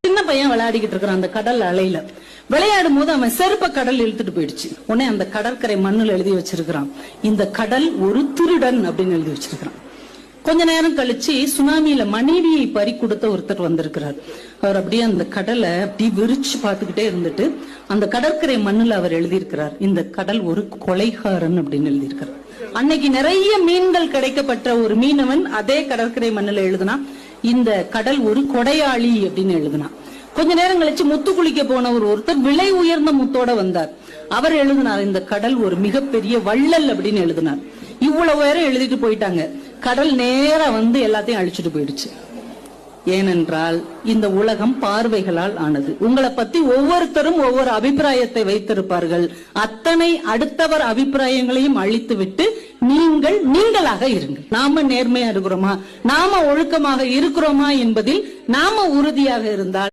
சின்ன பையன் விளையாடிக்கிட்டு இருக்கிறான் அந்த கடல் அலையில. விளையாடும் போது அவன் செருப்ப கடல் இழுத்துட்டு போயிடுச்சு. உடனே அந்த கடற்கரை மண்ணுல எழுதி வச்சிருக்கிறான், இந்த கடல் ஒரு திருடன் அப்படின்னு எழுதி வச்சிருக்கிறான். கொஞ்ச நேரம் கழிச்சு சுனாமியில மனைவியை பறி கொடுத்த ஒருத்தர் வந்திருக்கிறார். அவர் அப்படியே அந்த கடலை அப்படி விரிச்சு பார்த்துக்கிட்டே இருந்துட்டு அந்த கடற்கரை மண்ணுல அவர் எழுதியிருக்கிறார், இந்த கடல் ஒரு கொலைகாரன் அப்படின்னு எழுதியிருக்கிறார். அன்னைக்கு நிறைய மீன்கள் கிடைக்கப்பட்ட ஒரு மீனவன் அதே கடற்கரை மண்ணுல எழுதுனா, இந்த கடல் ஒரு கொடையாளி அப்படின்னு எழுதினான். கொஞ்ச நேரம் கழிச்சு முத்து குளிக்க போன ஒருத்தர் விலை உயர்ந்த முத்தோட வந்தார். அவர் எழுதினார், இந்த கடல் ஒரு மிகப்பெரிய வள்ளல் அப்படின்னு எழுதினார். இவ்வளவு பேரும் எழுதிட்டு போயிட்டாங்க. கடல் நேரா வந்து எல்லாத்தையும் அழிச்சுட்டு போயிடுச்சு. ஏனென்றால் இந்த உலகம் பார்வைகளால் ஆனது. உங்களை பத்தி ஒவ்வொருத்தரும் ஒவ்வொரு அபிப்பிராயத்தை வைத்திருப்பார்கள். அத்தனை அடுத்தவர் அபிப்பிராயங்களையும் அழித்து விட்டு நீங்கள் நீங்களாக இருங்கள். நாம நேர்மையா இருக்கிறோமா, நாம ஒழுக்கமாக இருக்கிறோமா என்பதில் நாம உறுதியாக இருந்தால்